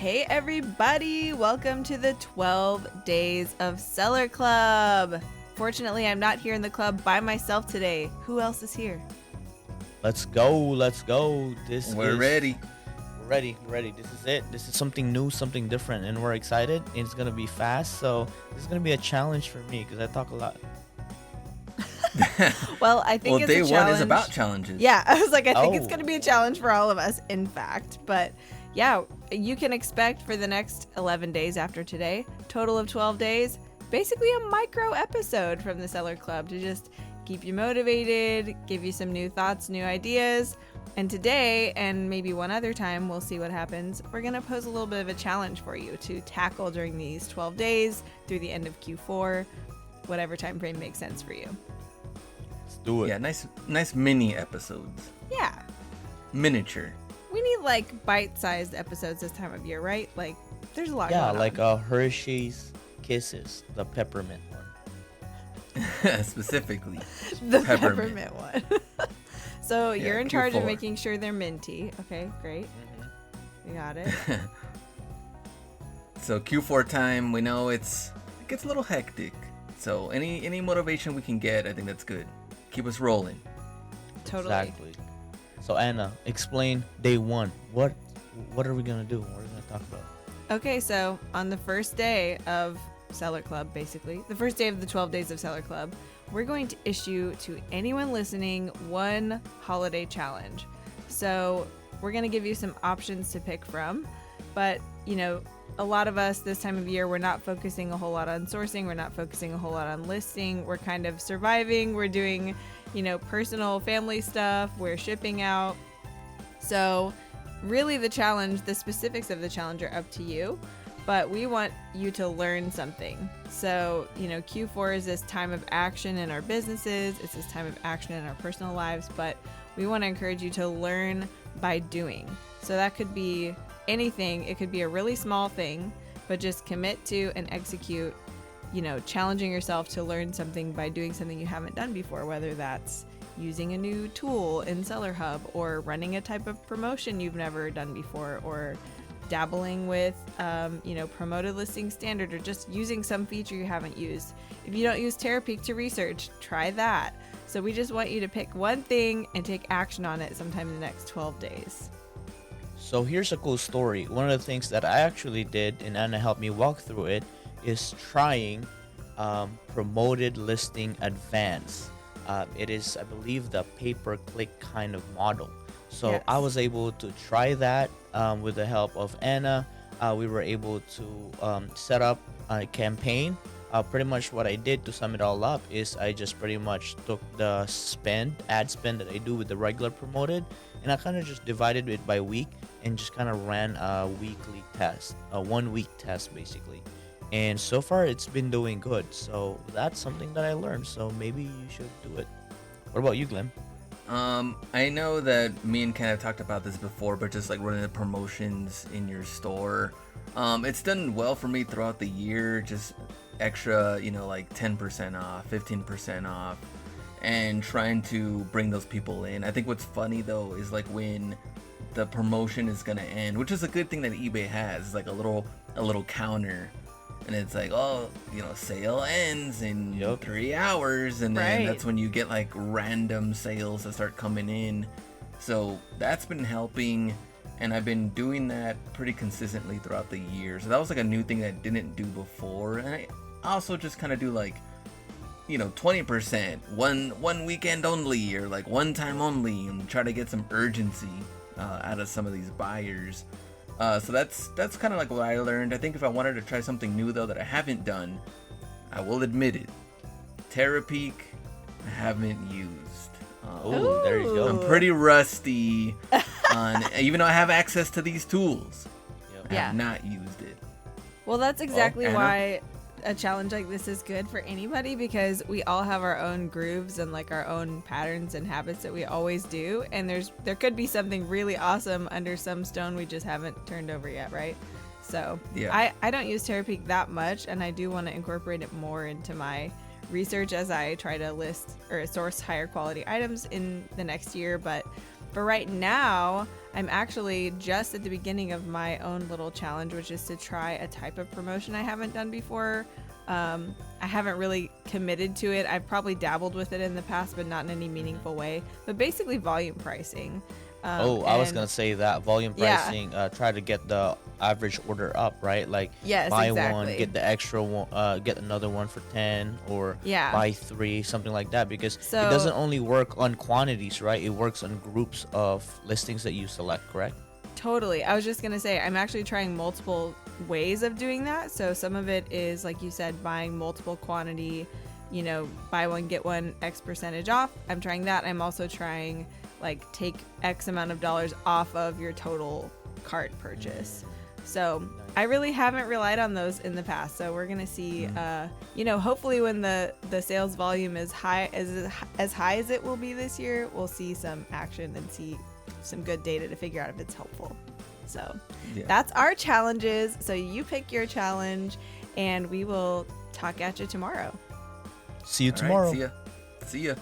Hey everybody, welcome to the 12 Days of Seller Club. Fortunately, I'm not here in the club by myself today. Who else is here? Let's go. We're ready. We're ready. This is it. This is something new, something different, and we're excited. And it's gonna be fast, so this is gonna be a challenge for me because I talk a lot. Well, I think it's day a challenge. one is about challenges. Yeah, I was like, I think it's going to be a Oh. challenge for all of us, in fact. But yeah, you can expect for the next 11 days after today, total of 12 days, basically a micro episode from the Seller Club to just keep you motivated, give you some new thoughts, new ideas. And today, and maybe one other time, we'll see what happens. We're going to pose a little bit of a challenge for you to tackle during these 12 days through the end of Q4, whatever time frame makes sense for you. Let's do it. Yeah, nice mini episodes. Yeah. Miniature. We need like bite-sized episodes this time of year, right? Like, there's a lot Yeah, going like on. Hershey's Kisses, the peppermint one. Specifically. The peppermint. peppermint one. So Yeah, you're in charge of Q4. making sure they're minty. Okay, great. We got it. So Q4 time, we know it gets a little hectic. So any motivation we can get, I think that's good. Keep us rolling. Totally. Exactly. So Anna, explain day one. What are we gonna do? What are we gonna talk about? Okay, so on the first day of Seller Club, basically, the first day of the 12 Days of Seller Club, we're going to issue to anyone listening one holiday challenge. So we're going to give you some options to pick from. But, you know, a lot of us this time of year, we're not focusing a whole lot on sourcing. We're not focusing a whole lot on listing. We're kind of surviving. We're doing, you know, personal family stuff. We're shipping out. So really the challenge, the specifics of the challenge are up to you. But we want you to learn something. So, you know, Q4 is this time of action in our businesses. It's this time of action in our personal lives. But we want to encourage you to learn by doing. So that could be anything. It could be a really small thing, but just commit to and execute, you know, challenging yourself to learn something by doing something you haven't done before, whether that's using a new tool in Seller Hub or running a type of promotion you've never done before, or dabbling with, you know, promoted listing standard, or just using some feature you haven't used. If you don't use Terapeak to research, try that. So we just want you to pick one thing and take action on it sometime in the next 12 days. So here's a cool story. One of the things that I actually did, and Anna helped me walk through it, is trying promoted listing advance. It is, I believe, the pay-per-click kind of model. So Yes. I was able to try that with the help of Anna. We were able to set up a campaign. Pretty much what I did to sum it all up is I just pretty much took the ad spend that I do with the regular promoted, and I kind of just divided it by week and just kind of ran a weekly test, a 1 week test basically. And so far it's been doing good. So that's something that I learned. So maybe you should do it. What about you, Glenn? I know that me and Ken have talked about this before, but just like running the promotions in your store, it's done well for me throughout the year. Just extra, you know, like 10% off, 15% off, and trying to bring those people in. I think what's funny though is like when the promotion is gonna end, which is a good thing that eBay has, like a little counter. And it's like, oh, you know, sale ends in 3 hours. And then that's when you get like random sales that start coming in. So that's been helping. And I've been doing that pretty consistently throughout the year. So that was like a new thing that I didn't do before. And I also just kind of do like, you know, 20%, one weekend only, or like one time only, and try to get some urgency out of some of these buyers. So that's kind of like what I learned. I think if I wanted to try something new though that I haven't done, I will admit it, Terapeak I haven't used. Oh, there you go. I'm pretty rusty on, even though I have access to these tools, I have not used it. Well, that's exactly Anna? why a challenge like this is good for anybody, because we all have our own grooves and like our own patterns and habits that we always do, and there could be something really awesome under some stone we just haven't turned over yet, right? So yeah. I don't use Terapeak that much, and I do want to incorporate it more into my research as I try to list or source higher quality items in the next year. But But right now, I'm actually just at the beginning of my own little challenge, which is to try a type of promotion I haven't done before. I haven't really committed to it. I've probably dabbled with it in the past, but not in any meaningful way. But basically volume pricing. I was gonna say that volume pricing. Try to get the average order up, right? Like Yes, buy exactly. one, get the extra one, get another one for 10, or Yeah. buy 3, something like that. Because So- it doesn't only work on quantities, right? It works on groups of listings that you select, correct? Totally. I was just going to say, I'm actually trying multiple ways of doing that. So some of it is, like you said, buying multiple quantity, buy one, get one X percentage off. I'm trying that. I'm also trying, like, take X amount of dollars off of your total cart purchase. So I really haven't relied on those in the past. So we're going to see, hopefully when the sales volume is high, as high as it will be this year, we'll see some action and see some good data to figure out if it's helpful. So that's our challenges. So you pick your challenge and we will talk at you tomorrow. See you All tomorrow. right, see ya.